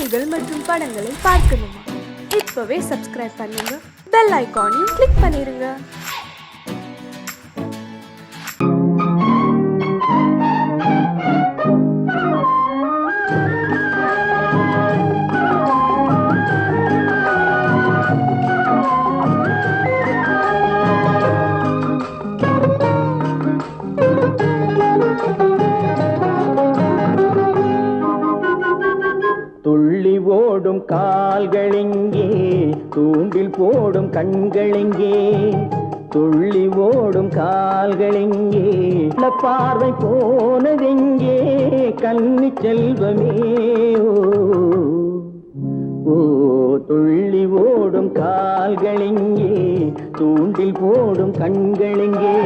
செய்திகள் மற்றும் படங்களை பார்க்கணுமா? இப்பவே சப்ஸ்கிரைப் பண்ணுங்க, பெல் ஐகானையும் கிளிக் பண்ணிருங்க. துள்ளி ஓடும் கால்களெங்கே, தூண்டில் போடும் கண்களெங்கே? துள்ளி ஓடும் கால்களெங்கே, பார்வை போனதெங்கே? கன்னி செல்வமே ஓ, துள்ளி ஓடும் கால்களெங்கே, தூண்டில் போடும் கண்களெங்கே?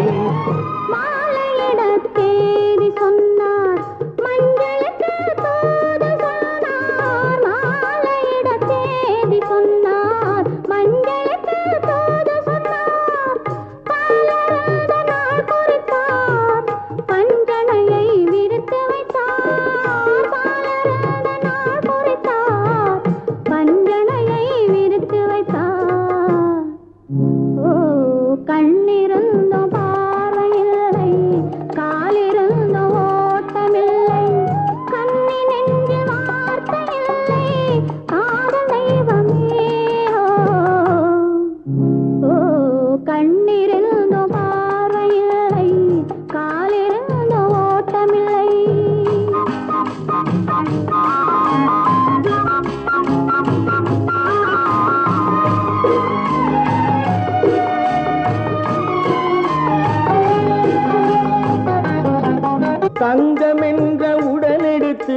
தங்கம் என்ற உடலெடுத்து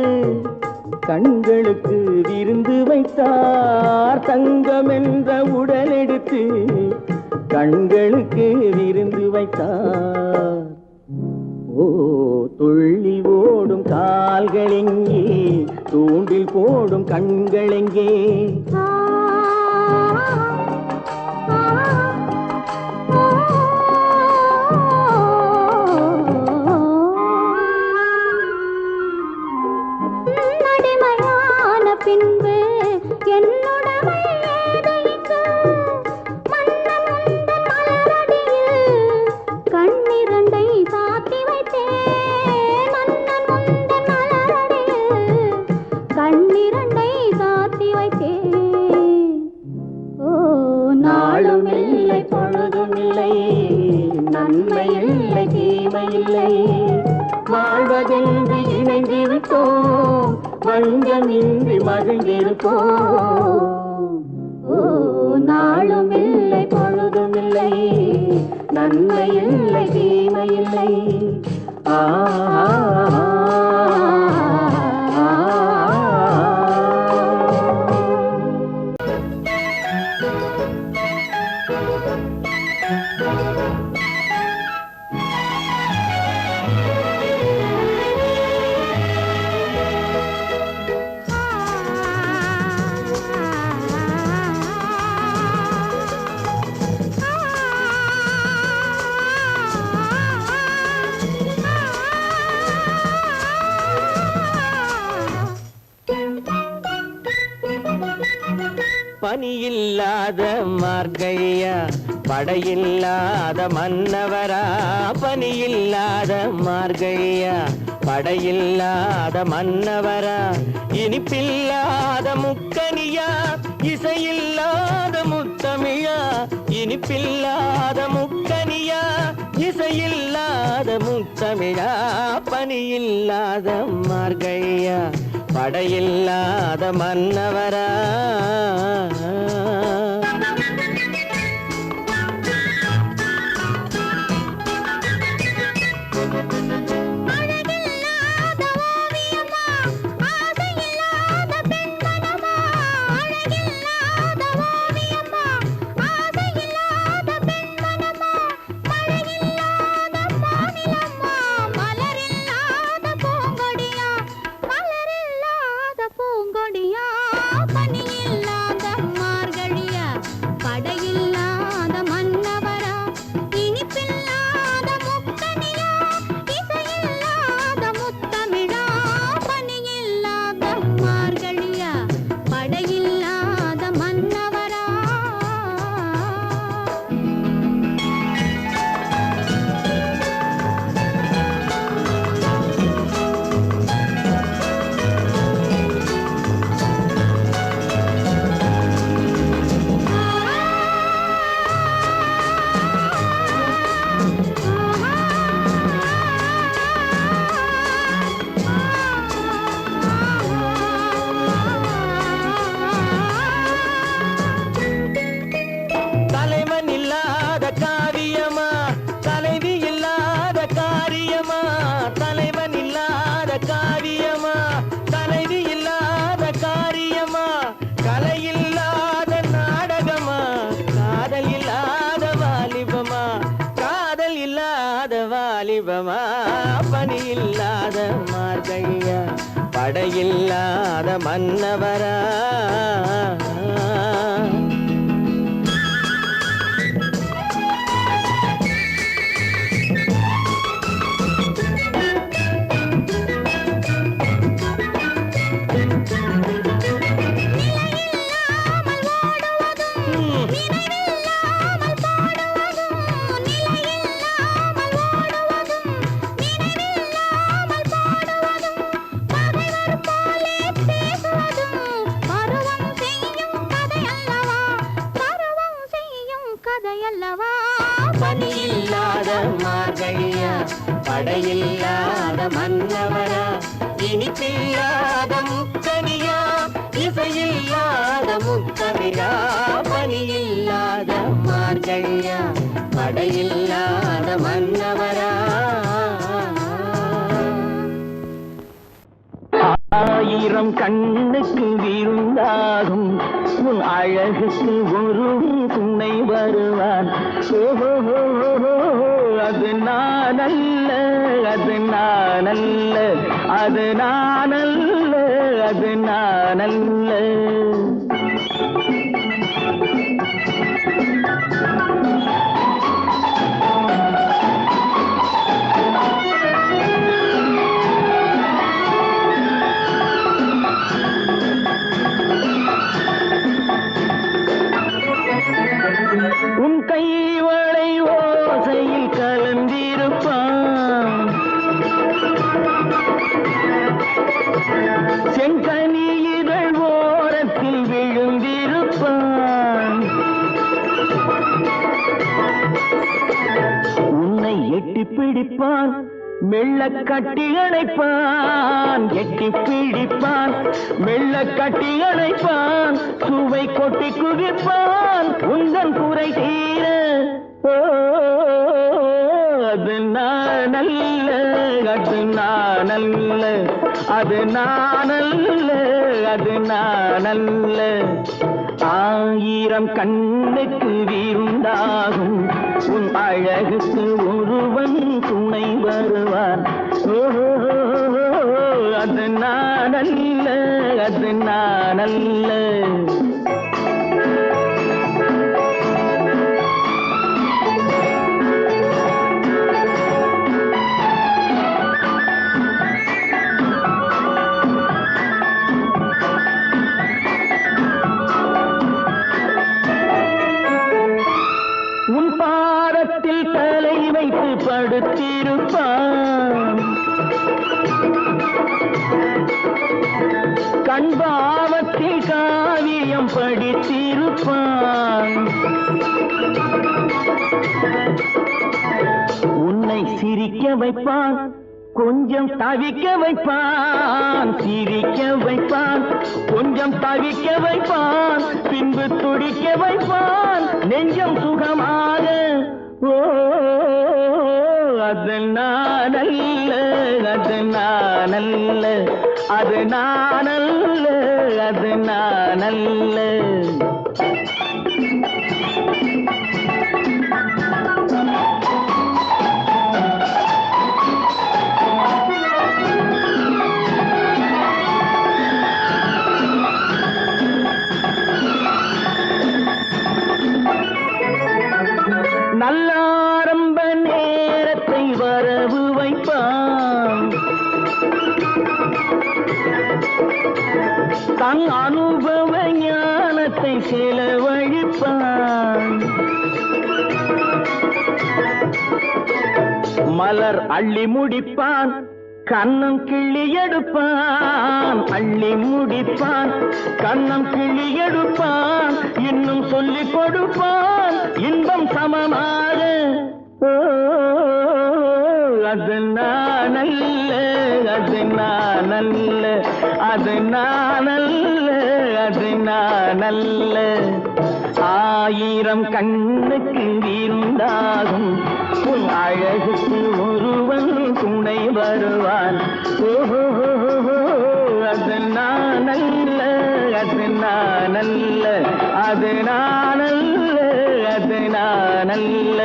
கண்களுக்கு விருந்து வைத்தார். தங்கம் என்ற உடலெடுத்து கண்களுக்கு விருந்து வைத்தார். ஓ, துள்ளி ஓடும் கால்களெங்கே, தூண்டில் போடும் கண்களெங்கே? பின்பு என்னுடமை ஏதைக்கு மன்னன் உந்தன் மலரடியில் கண்ணிரண்டை சாத்தி வைத்தேன். மன்னன் உந்தன் மலரடியில் கண்ணிரண்டை சாத்தி வைத்தேன். ஓ, நாளும் இல்லை பொழுதும் இல்லை, நன்மை இல்லை தீமை இல்லை, வாழ்வதென்று இணைந்து விட்டோம், வஞ்சமின்றி மகிழ்ந்திருப்போம். ஓ, நாளும் இல்லை பொழுதும் இல்லை, நன்மை இல்லை தீமை இல்லை. ஆ பனியில்லாத மார்கழியா, படையில்லாத மன்னவரா? பனியில்லாத மார்கழியா, படையில்லாத மன்னவரா? இனிப்பில்லாத முக்கனியா, இசையில்லாத முத்தமிழா? இனிப்பில்லாத முக்கனியா, இசையில்லாத முத்தமிழா? பனியில்லாத மார்கழியா, படையில்லாத மன்னவரா? கலையில்லாத நாடகமா காதல் இல்லாத வாலிபமா காதல் இல்லாத வாலிபமா பனி இல்லாத மார்கழியா படையில்லாத மன்னவரா பனியில்லாத மார்கழியா படையில்லாத மன்னவரா இனிப்பில்லாத முக்கனியா இசையில்லாத முத்தமிழா பனியில்லாத மார்கழியா படையில்லாத மன்னவரா ஆயிரம் கண்ணுக்கு விருந்தாகும் உன் அழகுக்கு ஒரு துணை வருவான் அது நான் அல்ல அது நான் அல்ல அது நான் அல்ல அது நான் அல்ல உன் கைவளை ஓசையில் கலந்திருப்பான் செங்கனி இதழ் ஓரத்தில் விழுந்திருப்பான் உன்னை எட்டி பிடிப்பான் மெல்ல கட்டி அணைப்பான் எட்டி பிடிப்பான் மெல்ல கட்டி அணைப்பான் சுவை கொட்டி குவிப்பான் உந்தன் குறை தீர அது நான் அல்ல அது நான் அல்ல அது நான் அல்ல அது நான் அல்ல ஆயிரம் கண்ணுக்கு விருந்தாகும் உன் அழகுக்கு ஒருவன் துணை வருவான் அது நான் அல்ல அது நான் அல்ல உன் பாதத்தில் தலை வைத்து படுத்திருப்பான் கண்பாவத்தில் காவியம் படித்திருப்பான் உன்னை சிரிக்க வைப்பான் கொஞ்சம் தவிக்க வைப்பான் சிரிக்க வைப்பான் கொஞ்சம் தவிக்க வைப்பான் பின்பு துடிக்க வைப்பான் நெஞ்சம் சுகமாக அது நான் அல்ல அது நான் அல்ல அது நான் அல்ல அது நான் அல்ல நல்ல ஆரம்ப நேரத்தை வரவு வைப்பான் தன் அனுபவ ஞானத்தை செலவழிப்பான் மலர் அள்ளி முடிப்பான் கண்ணம் கிள்ளி எடுப்பான் அள்ளி முடிப்பான் கண்ணம் கிள்ளி எடுப்பான் இன்னும் சொல்லிக் கொடுப்பான் இன்பம் சமமாக அது நான் அல்ல அது நான் அல்ல அது நான் அல்ல அது நான் அல்ல ஆயிரம் கண்ணுக்கு விருந்தாகும் உன் அழகுக்கு ஒருவன் துணை வருவான் அது நான் அல்ல அது நானல்ல அது நானல்ல அது நானல்ல.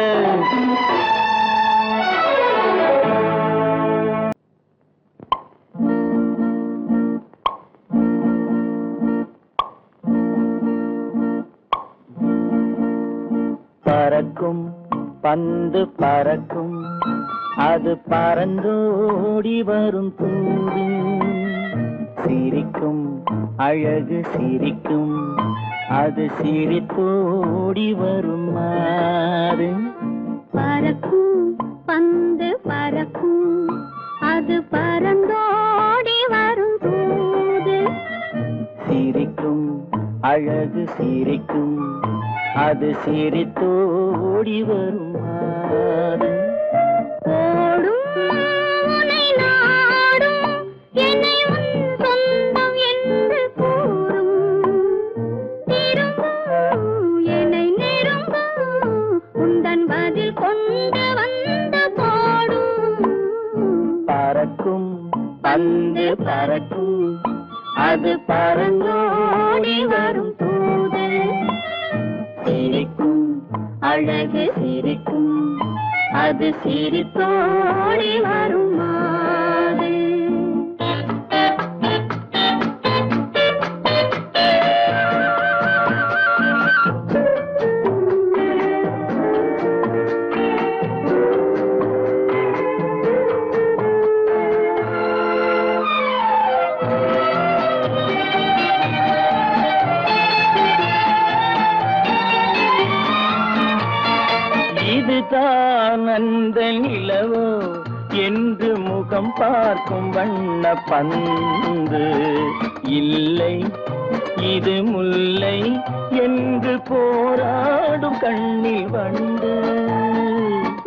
பறக்கும் பந்து பறக்கும் அது பறந்தோடி வரும் தூது. சிரிக்கும் அழகு சிரிக்கும் அது சிரித்தோடி வரும் மாறு. பறக்கும் பந்து பறக்கும் அது பறந்தோடி வரும் தூது. சிரிக்கும் அழகு சிரிக்கும் அது சிரித்தோடி வரும் மாறு. ஓடும் உன்னை நாடும் என்னை உன் சொந்தம் என்று கூறும். திரும்பும் என்னை நெருங்கும் உந்தன் பதில் கொண்டு வந்து போடும். பறக்கும் பந்து பறக்கும் அது பறந்தோடி வரும் தூது. சிரிக்கும் அழகு சிரிக்கும் அது சிரித்தோடி வரும் மாறு. இதுதான் அந்த நிலவோ என்று முகம் பார்க்கும் வண்ண பந்து. இல்லை இது முல்லை என்று போராடும் கண்ணில் வண்டு.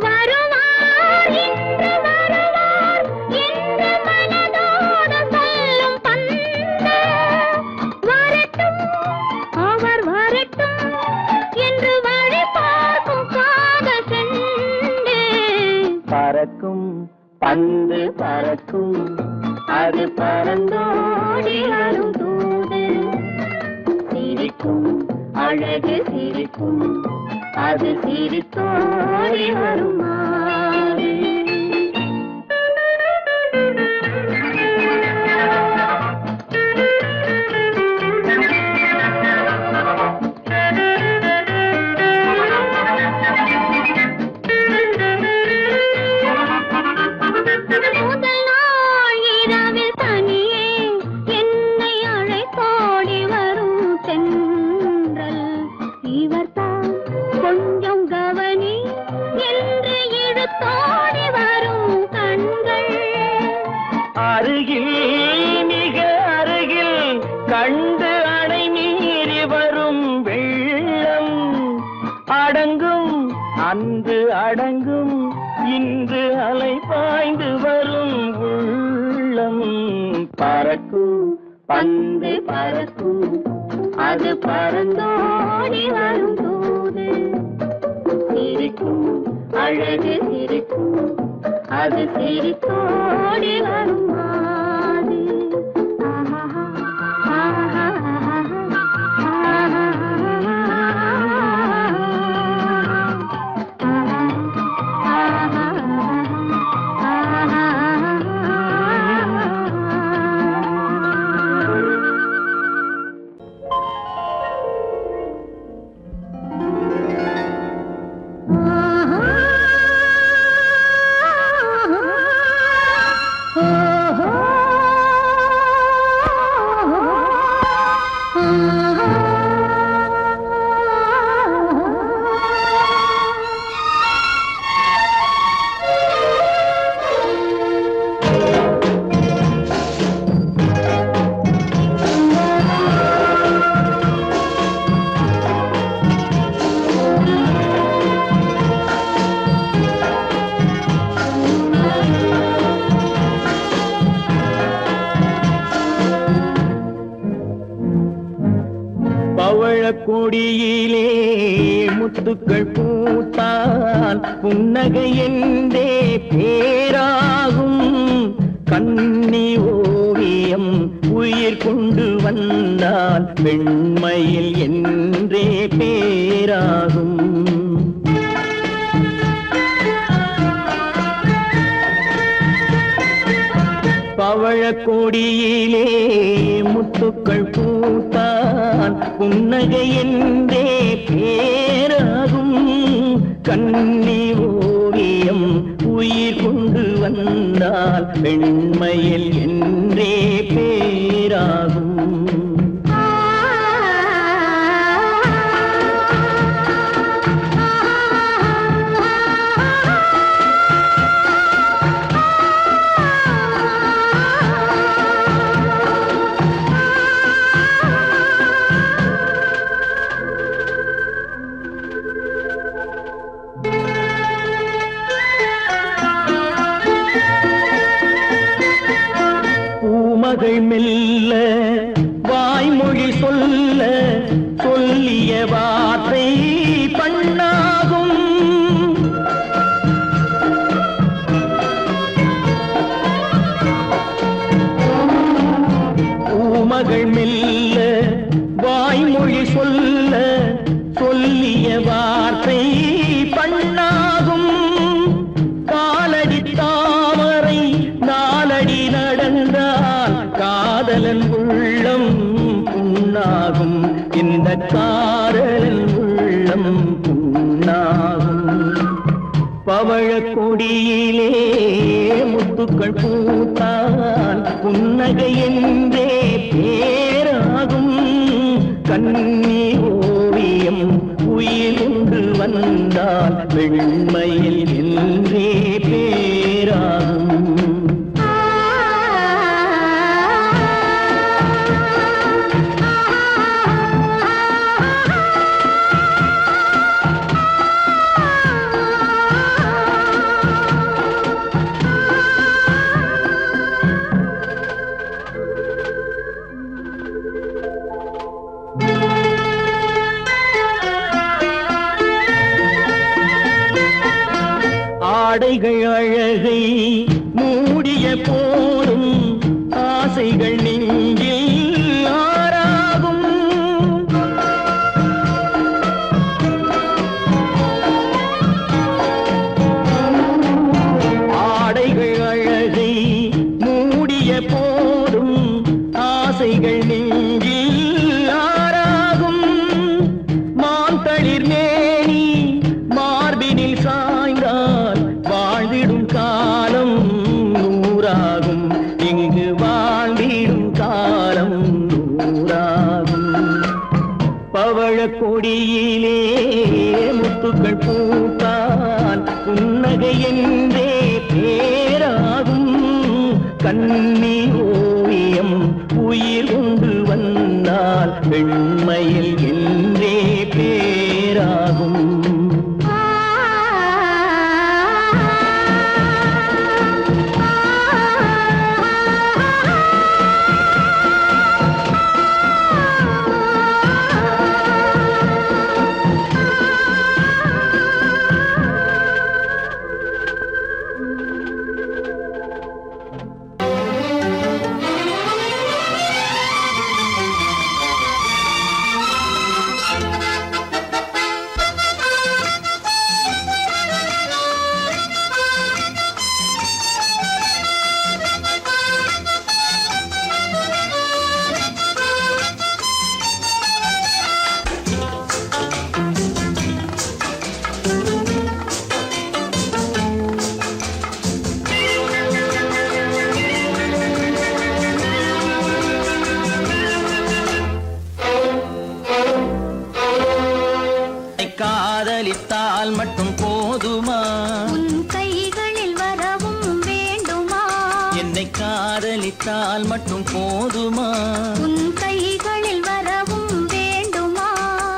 வருவார் இன்று வருவார் என்று மனதோடு சொல்லும் பந்து. வரட்டும் அவர் வரட்டும் என்று வழி பார்க்கும் காதல் செண்டு. பறக்கும் பந்து பறக்கும் அது பறந்தோடி வரும் தூது. சிரிக்கும் அழகு சிரிக்கும் அது சிரித்தோடி வரும் மாறு. முதல் நாள் இரவில் தனியே என்னை அழைத்தோடி வரும் தென்றல். இவர்தான் கொஞ்சம் கவனி என்று இழுத்தோடி வரும் கண்கள். அருகில் மிக அருகில் கண்டு அணை மீறி வரும் வெள்ளம். அடங்கும் அன்று அடங்கும் இன்று அலை பாய்ந்து வரும் உள்ளம். பறக்கும் பந்து பறக்கும் அது பறந்தோடி வரும் தூது. சிரிக்கும் அழகு சிரிக்கும் அது சிரித்தோடி வரும் மாறு. ஆஹா ஆஹா கொடியிலே முத்துக்கள் பூத்தால் புன்னகை என்றே பேராகும். கன்னி ஓவியம் உயிர் கொண்டு வந்தால் பெண்மையில் என்றே பேராகும். பவழக்கொடியிலே முத்துக்கள் பூத்தான் புன்னகை என்றே பேராகும். கண்ணி ஓவியம் உயிர் கொண்டு வந்தால் பெண்மையில் என்றே பேராகும். மகள் மெல்ல வாய்மொழி சொல்ல சொல்லிய வார்த்தை பண்ணாகும். பூமகள் மெல்ல வாய்மொழி சொல்ல சொல்லிய வார்த்தை பண்ணாகும். காலடி தாமரை நாலடி நடந்தால் காதலன் உள்ளம் புண்ணாகும். இந்த காதலன் உள்ளம் புண்ணாகும். பவழக்கொடியிலே முத்துக்கள் பூத்தால் புன்னகை என்றே பேராகும். கண்ணி ஓவியம் உயிர் கொண்டு வந்தால் வெண்மையில் என்றே பேராகும். ஆடைகள் அழகை மூடிய போதும் ஆசைகள் நெஞ்சில் ஆறாகும். ஆடைகள் அழகை மூடிய போதும் ஆசைகள் நெஞ்சில் ஆறாகும். மாந்தளிர் மேனி மார்பினில் சாய்ந்தால் வாழ்ந்திடும் காலம் நூறாகும். இங்கு வாழ்ந்திடும் காலம் நூறாகும். பவழக்கொடியிலே முத்துக்கள் பூத்தால் புன்னகை என்றே பேராகும். கண்ணி ஓவியம் உயிர் கொண்டு வந்தால் பெண்மையில் என்றே பேராகும். காதலித்தால் மட்டும் போதுமா? உன் கைகளில் வரவும் வேண்டுமா? என்னை காதலித்தால் மட்டும் போதுமா? உன் கைகளில் வரவும் வேண்டுமா?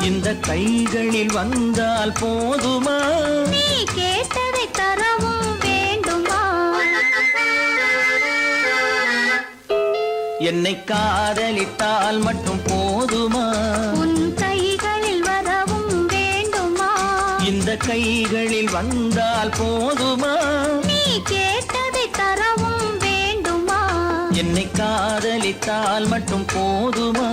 இந்த கைகளில் வந்தால் போதுமா? நீ கேட்டதை தரவும் வேண்டுமா? என்னை காதலித்தால் மட்டும் போதுமா? உன் கைகளில் வரவும் வேண்டுமா? இந்த கைகளில் வந்தால் போதுமா? நீ கேட்டதை தரவும் வேண்டுமா? என்னை காதலித்தால் மட்டும் போதுமா?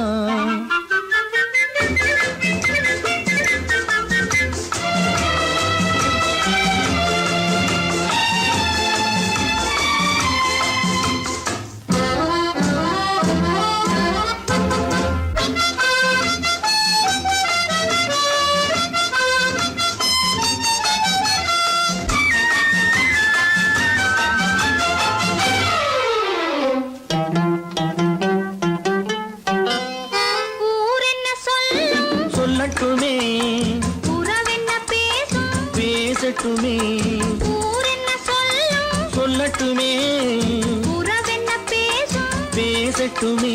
சொல்லட்டுமே உறவென்ன பேசும் பேசட்டுமே ஊரென்ன சொல்லும் சொல்லட்டுமே உறவென்ன பேசும் பேசட்டுமே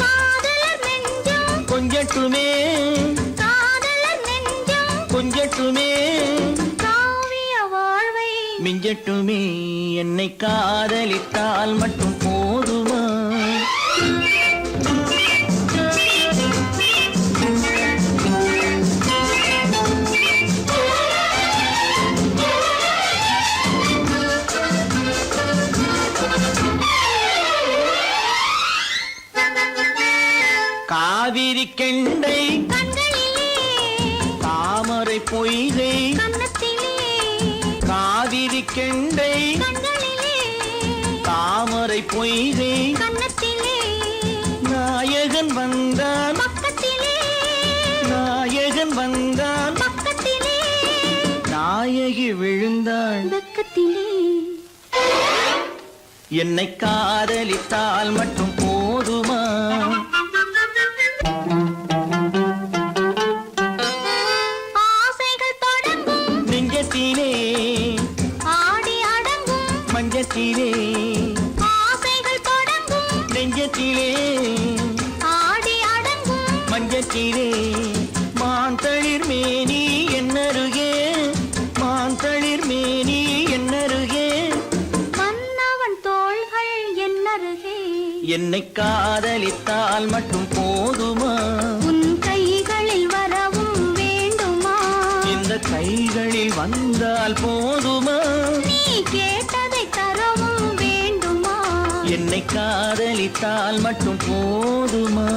காதலர் நெஞ்சம் கொஞ்சட்டுமே காதலர் நெஞ்சம் கொஞ்சட்டுமே காவிய வாழ்வை மிஞ்சட்டுமே என்னை காதலித்தால் மட்டும் போதுமா? காவிரி கெண்டை கண்களிலே தாமரை பொய்கை கன்னத்திலே காவிரி கெண்டை கண்களிலே தாமரை பொய்கை கன்னத்திலே நாயகன் வந்தான் பக்கத்திலே நாயகன் வந்தான் பக்கத்திலே நாயகி விழுந்தாள் பக்கத்திலே என்னை காதலித்தால் மட்டும் போதுமா? ஆசைகள் தொடங்கும் நெஞ்சத்திலே ஆடி அடங்கும் மஞ்சத்திலே ஆசைகள் தொடங்கும் நெஞ்சத்திலே ஆடி அடங்கும் மஞ்சத்திலே மாந்தளிர் மேனி என்னருகே மாந்தளிர் மேனி என்னருகே மன்னவன் தோள்கள் என்னருகே என்னை காதலித்தால் மட்டும் போதுமா? உன் கைகளில் வரவும் வேண்டுமா? இந்த கைகளில் வந்தால் போதுமா? நீ கேட்டதை தரவும் வேண்டுமா? என்னை காதலித்தால் மட்டும் போதுமா?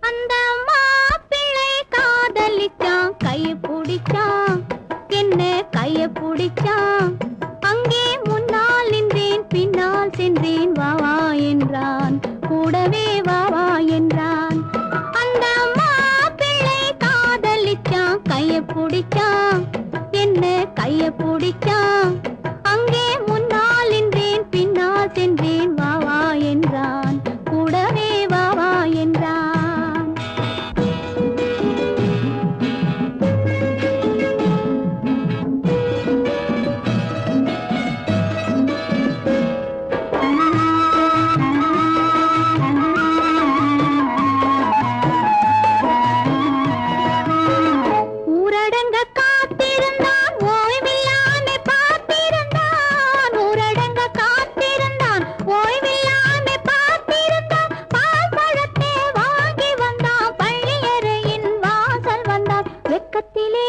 அந்த மாப்பிள்ளை காதலிச்சான் கைய பிடிச்சான் என்ன கைய பிடிச்சான் அங்கே முன்னால் நின்றேன் பின்னால் சென்றேன் வா வா என்றான் கூடவே வா வா என்றான் அந்த மாப்பிள்ளை காதலிச்சான் கைய பிடிச்சான் என்ன கைய பிடிச்சான் அங்கே முன்னால் நின்றேன் பின்னால் சென்றேன் வா வா என்றான் கூடவே வா வா என்றான் ஊரடங்க காத்திருந்தான் ஓய்வில்லாமே பார்த்திருந்தான் ஊரடங்க காத்திருந்தான் ஓய்வில்லாமே பார்த்திருந்தான் பால் பழத்தை வாங்கி வந்தான் பள்ளியறையின் வாசல் வந்தான் வெக்கத்திலே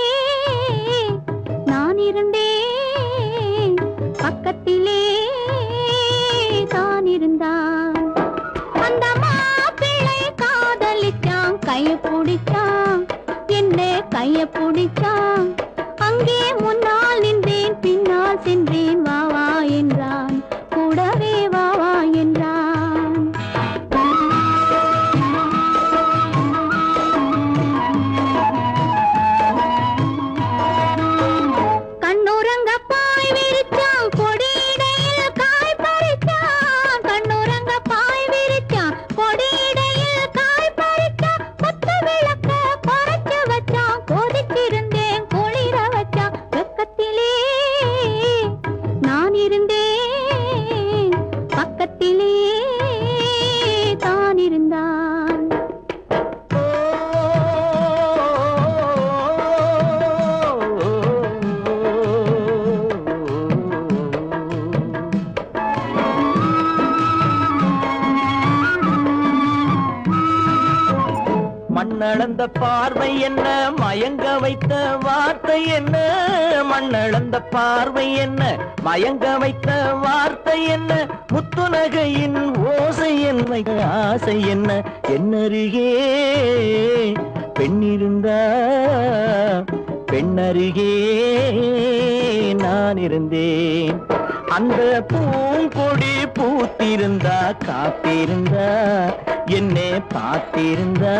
நான் இருந்தேன் பக்கத்திலே தான் இருந்தான் அந்த மாப்பிள்ளை காதலிச்சான் கைய பிடிச்சான் என்ன கைய பிடிச்சான் அங்கே முன்னால் நின்றேன் பின்னால் சென்றேன் வா வா என்றான் கூடவே வா வா என்றான் கண்ணுறங்க பாய் விரிச்சான் கொடியிடையில் காய் பறிச்சான் கண்ணுறங்க பாய் விரிச்சான் கொடியிடையில் காய் பறிச்சான் கொத்து விளக்க குறைச்சு வச்சான் கொதிச்சிருந்தேன் குளி மண்ணளந்த பார்வை என்ன, மயங்க வைத்த வார்த்தை என்ன? மண்ணளந்த பார்வை என்ன, மயங்க வைத்த வார்த்தை என்ன? முத்துநகையின் ஓசை என்ன, ஆசை என்ன? என்னருகே பெண்ணிருந்தா, பெண்ணருகே நான் இருந்தேன். அந்த பூங்கொடி பூத்திருந்தா, காத்திருந்தா, என்னை பார்த்திருந்தா,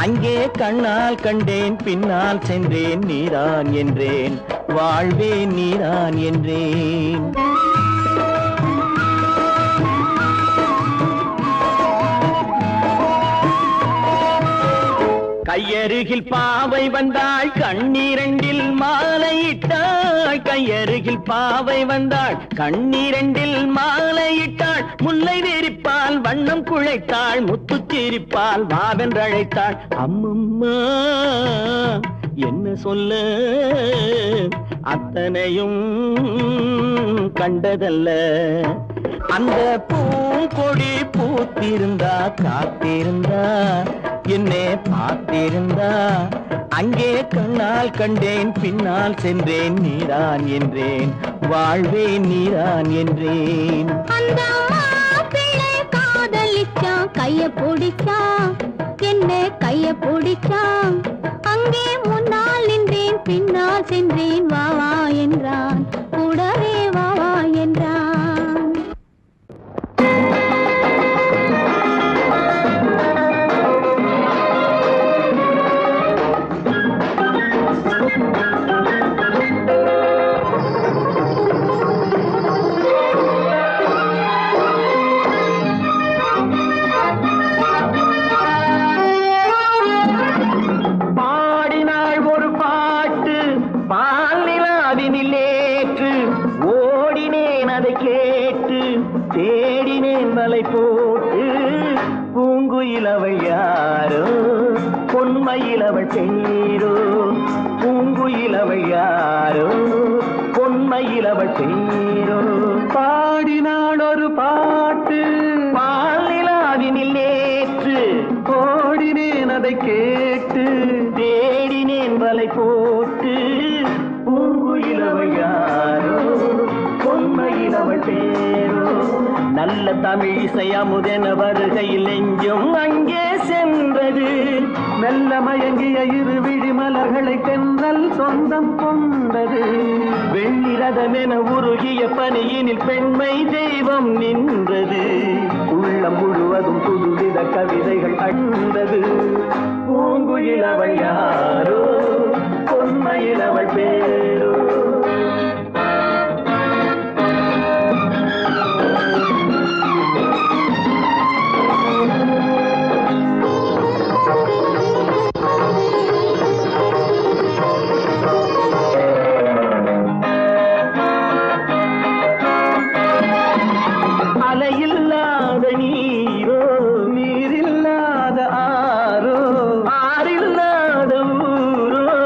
அங்கே கண்ணால் கண்டேன், பின்னால் சென்றேன், நீதான் என்றேன், வாழ்வே நீதான் என்றேன். கையருகில் பாவை வந்தாள், கண்ணீரண்டில் மாலையிட்டாள். கையருகில் பாவை வந்தாள், கண்ணீரண்டில் மாலையிட்டாள். முல்லை விரிப்பால் வண்ணம் குழைத்தாள், முத்துச்சிரிப்பால் வாவென்றழைத்தாள். அம்மம்மா என்ன சொல்ல, அத்தனையும் கண்டதல்ல. அந்த பூங்கொடி பூத்திருந்தா, காத்திருந்தா, என்னை பார்த்திருந்தா, அங்கே கண்ணால் கண்டேன், பின்னால் சென்றேன், நீதான் என்றேன், வாழ்வே நீதான் என்றேன். அந்த மாப்பிள்ளை காதலிச்சான், கைய பிடிச்சான், என்ன கைய பிடிச்சான். அங்கே முன்னால் நின்றேன், பின்னால் சென்றேன், வா வா என்றான், கூடவே வா வா என்றான். தேடினேன் வலை போட்டு, பூங்குயிலவள் யாரோ, பொன்மையிலவள் பேரோ. பூங்குயிலவள் யாரோ, பொன்மையிலவள் பேரோ. பாடினாள் ஒரு பாட்டு, பாலிலாவினில் நேற்று, ஓடினேன் அதை கேட்டு, தேடினேன் வலை போட்டு, பூங்குயிலவள் யாரோ, பொன்மையிலவள் பேரோ. நல்ல தமிழிசை அமுதென வருகையில் நெஞ்சும் அங்கே சென்றது. மெல்ல மயங்கிய இரு விழி மலர்களை தென்றல் சொந்தம் கொண்டது. வெள்ளிரதமென உருகிய பனியினில் பெண்மை தெய்வம் நின்றது. உள்ளம் முழுவதும் புதுவித கவிதைகள் அண்டது. பூங்குயிலவள் யாரோ, பொன்மையிலவள் பேரோ. அலையில்லாத நீரோ, நீரில்லாத ஆரோ, ஆறில்லாத ஊரோ,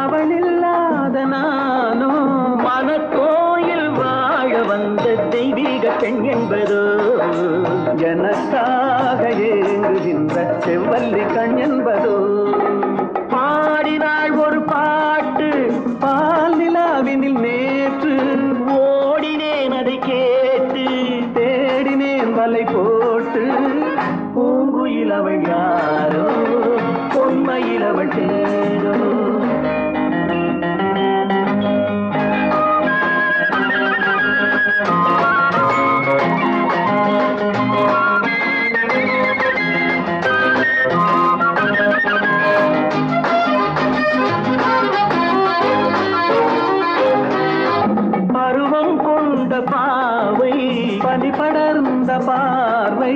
அவளில்லாத நானோ. மனக்கோயில் வாழ வந்த தெய்வீக பெண் என்பதோ, எனக்காக ஏங்குகின்ற செவ்வல்லி கண் என்பதோ. பாடினாள் ஒரு பாட்டு, பால் நிலாவினில் நேற்று, ஓடினேன் அதை கேட்டு, தேடினேன் வலை போட்டு. பூங்குயிலவள் யாரோ, பொன்மையிலவள் பேரோ. பருவம் கொண்ட பாவை, பனி படர்ந்த பார்வை,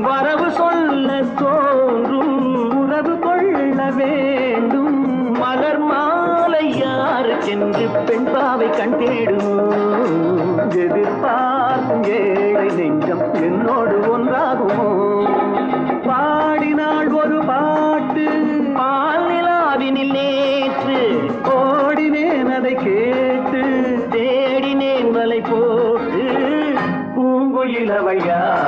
வரவு சொல்ல தோன்றும், உறவு கொள்ள வேண்டும். மலர் மாலை யாருக்கென்று பெண் பாவை கண் தேடும். எதிர்பார்க்கும் ஏழை நெஞ்சம் என்னோடு ஒன்றாகுமோ. பாடினாள் ஒரு பாட்டு, பால் நிலாவினில் நேற்று, ஓடினேன் அதை கேட்டு, தேடினேன் வலை போட்டு. பூங்குயிலவள் யாரோ,